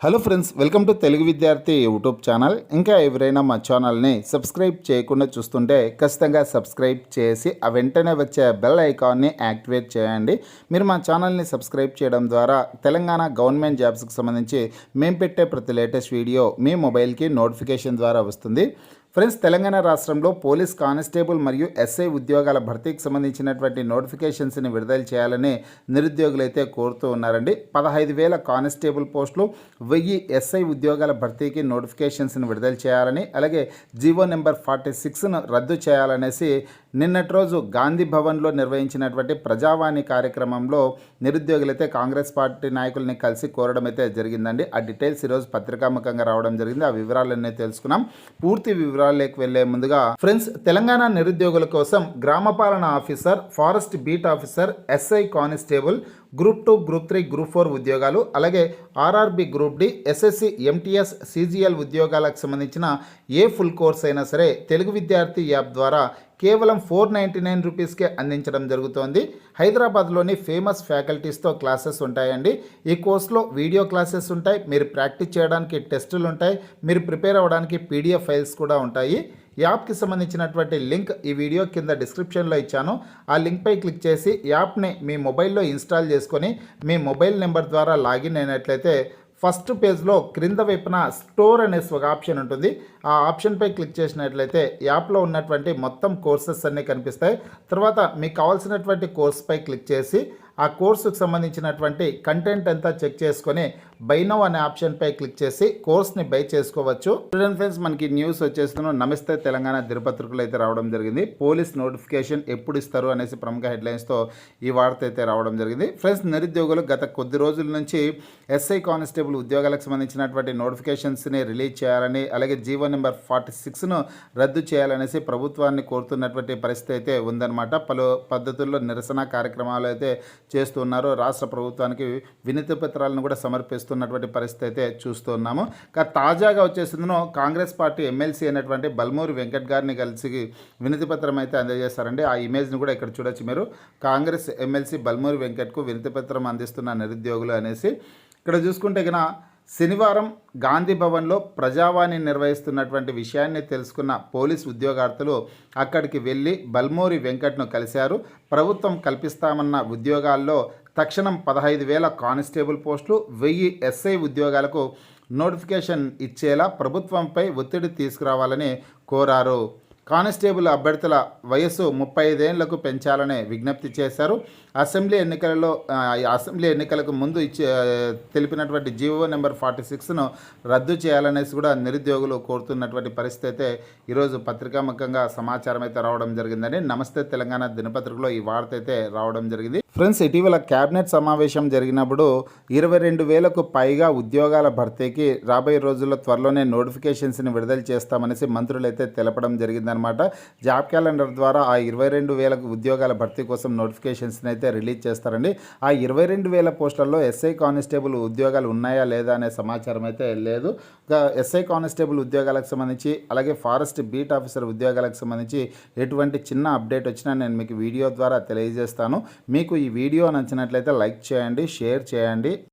Hello friends, welcome to Telugu విద్యార్థి YouTube channel. ఇంకా ఎవరైనా మా ఛానల్ని సబ్స్క్రైబ్ చేయకుండా చూస్తుంటే ఖచ్చితంగా సబ్స్క్రైబ్ చేసి ఆ వెంటనే వచ్చే బెల్ ఐకాన్ని యాక్టివేట్ చేయండి. మీరు మా ఛానల్ని సబ్స్క్రైబ్ చేయడం ద్వారా తెలంగాణ గవర్నమెంట్ జాబ్స్కి సంబంధించి మేము పెట్టే ప్రతి లేటెస్ట్ వీడియో మీ మొబైల్కి నోటిఫికేషన్ ద్వారా వస్తుంది. ఫ్రెండ్స్, తెలంగాణ రాష్ట్రంలో పోలీస్ కానిస్టేబుల్ మరియు ఎస్ఐ ఉద్యోగాల భర్తీకి సంబంధించినటువంటి నోటిఫికేషన్స్ని విడుదల చేయాలని నిరుద్యోగులైతే కోరుతూ ఉన్నారండి. 15,000 కానిస్టేబుల్ పోస్టులు, 1000 ఎస్ఐ ఉద్యోగాల భర్తీకి నోటిఫికేషన్స్ని విడుదల చేయాలని, అలాగే జీవో నెంబర్ 46ను రద్దు చేయాలనేసి నిన్నటి రోజు గాంధీ భవన్లో నిర్వహించినటువంటి ప్రజావాణి కార్యక్రమంలో నిరుద్యోగులైతే కాంగ్రెస్ పార్టీ నాయకుల్ని కలిసి కోరడం అయితే జరిగిందండి. ఆ డీటెయిల్స్ ఈరోజు పత్రికాముఖంగా రావడం జరిగింది. ఆ వివరాలన్నీ తెలుసుకున్నాం. పూర్తి వివరాల్లోకి వెళ్లే ముందుగా ఫ్రెండ్స్, తెలంగాణ నిరుద్యోగుల కోసం గ్రామపాలన officer, forest beat officer, SI constable, group 2, group 3, group 4 ఉద్యోగాలు, అలాగే RRB, group D, SSC, MTS, CGL ఉద్యోగాలకు సంబంధించిన ఏ ఫుల్ కోర్స్ అయినా సరే తెలుగు విద్యార్థి యాప్ ద్వారా కేవలం 499 రూపీస్కే అందించడం జరుగుతోంది. హైదరాబాద్లోని ఫేమస్ ఫ్యాకల్టీస్తో క్లాసెస్ ఉంటాయండి. ఈ కోర్సులో వీడియో క్లాసెస్ ఉంటాయి, మీరు ప్రాక్టీస్ చేయడానికి టెస్టులు ఉంటాయి, మీరు ప్రిపేర్ అవ్వడానికి పీడిఎఫ్ ఫైల్స్ కూడా ఉంటాయి. యాప్కి సంబంధించినటువంటి లింక్ ఈ వీడియో కింద డిస్క్రిప్షన్లో ఇచ్చాను. ఆ లింక్పై క్లిక్ చేసి యాప్ని మీ మొబైల్లో ఇన్స్టాల్ చేసుకొని మీ మొబైల్ నెంబర్ ద్వారా లాగిన్ అయినట్లయితే ఫస్ట్ పేజ్లో క్రింద వైపున స్టోర్ అనేసి ఒక ఆప్షన్ ఉంటుంది. ఆ ఆప్షన్పై క్లిక్ చేసినట్లయితే యాప్లో ఉన్నటువంటి మొత్తం కోర్సెస్ అన్నీ కనిపిస్తాయి. తర్వాత మీకు కావాల్సినటువంటి కోర్స్పై క్లిక్ చేసి ఆ కోర్సుకు సంబంధించినటువంటి కంటెంట్ అంతా చెక్ చేసుకొని బై నౌ అనే ఆప్షన్పై క్లిక్ చేసి కోర్స్ని బై చేసుకోవచ్చు. స్టూడెంట్ ఫ్రెండ్స్, మనకి న్యూస్ వచ్చేస్తున్నాం. నమస్తే తెలంగాణ దినపత్రికలు అయితే రావడం జరిగింది. పోలీస్ నోటిఫికేషన్ ఎప్పుడు ఇస్తారు అనేసి ప్రముఖ హెడ్లైన్స్తో ఈ వార్త అయితే రావడం జరిగింది. ఫ్రెండ్స్, నిరుద్యోగులు గత కొద్ది రోజుల నుంచి ఎస్ఐ కానిస్టేబుల్ ఉద్యోగాలకు సంబంధించినటువంటి నోటిఫికేషన్స్ని రిలీజ్ చేయాలని, అలాగే జీవో నెంబర్ 46ను రద్దు చేయాలనేసి ప్రభుత్వాన్ని కోరుతున్నటువంటి పరిస్థితి అయితే ఉందన్నమాట. పలు పద్ధతుల్లో నిరసన కార్యక్రమాలు అయితే చేస్తున్నారు. రాష్ట్ర ప్రభుత్వానికి వినతి పత్రాలను కూడా సమర్పిస్తున్నటువంటి పరిస్థితి అయితే చూస్తున్నాము. తాజాగా వచ్చేసిందో కాంగ్రెస్ పార్టీ ఎమ్మెల్సీ అయినటువంటి బల్మూరి వెంకట్ గారిని కలిసి వినతి పత్రం అయితే అందజేశారండి. ఆ ఇమేజ్ని కూడా ఇక్కడ చూడొచ్చు మీరు. కాంగ్రెస్ ఎమ్మెల్సీ బల్మూరి వెంకట్కు వినతి పత్రం అందిస్తున్న నిరుద్యోగులు అనేసి ఇక్కడ చూసుకుంటే కనుక శనివారం గాంధీ భవన్లో ప్రజావాణి నిర్వహిస్తున్నటువంటి విషయాన్ని తెలుసుకున్న పోలీస్ ఉద్యోగార్థులు అక్కడికి వెళ్ళి బల్మూరి వెంకట్ను కలిశారు. ప్రభుత్వం కల్పిస్తామన్న ఉద్యోగాల్లో తక్షణం 15,000 కానిస్టేబుల్ పోస్టులు, 1000 ఎస్ఐ ఉద్యోగాలకు నోటిఫికేషన్ ఇచ్చేలా ప్రభుత్వంపై ఒత్తిడి తీసుకురావాలని కోరారు. కానిస్టేబుల్ అభ్యర్థుల వయస్సు 35 ఏళ్లకు పెంచాలని విజ్ఞప్తి చేశారు. అసెంబ్లీ ఎన్నికలకు ముందు తెలిపినటువంటి జీవో నెంబర్ 46ను రద్దు చేయాలనేసి కూడా నిరుద్యోగులు కోరుతున్నటువంటి పరిస్థితి అయితే ఈరోజు పత్రికాముఖంగా సమాచారం అయితే రావడం జరిగిందని నమస్తే తెలంగాణ దినపత్రికలో ఈ వార్త అయితే రావడం జరిగింది. ఫ్రెండ్స్, ఇటీవల క్యాబినెట్ సమావేశం జరిగినప్పుడు 22,000కు పైగా ఉద్యోగాల భర్తీకి రాబోయే రోజుల్లో త్వరలోనే నోటిఫికేషన్స్ని విడుదల చేస్తామనేసి మంత్రులు అయితే తెలపడం జరిగిందనమాట. జాబ్ క్యాలెండర్ ద్వారా ఆ 22,000 ఉద్యోగాల భర్తీ కోసం నోటిఫికేషన్స్ని అయితే రిలీజ్ చేస్తారండి. ఆ 22,000 పోస్టుల్లో ఎస్ఐ కానిస్టేబుల్ ఉద్యోగాలు ఉన్నాయా లేదా అనే సమాచారం అయితే లేదు. ఎస్ఐ కానిస్టేబుల్ ఉద్యోగాలకు సంబంధించి, అలాగే ఫారెస్ట్ బీట్ ఆఫీసర్ ఉద్యోగాలకు సంబంధించి ఎటువంటి చిన్న అప్డేట్ వచ్చినా నేను మీకు వీడియో ద్వారా తెలియజేస్తాను. మీకు ఈ వీడియో నచ్చినట్లయితే లైక్ చేయండి, షేర్ చేయండి.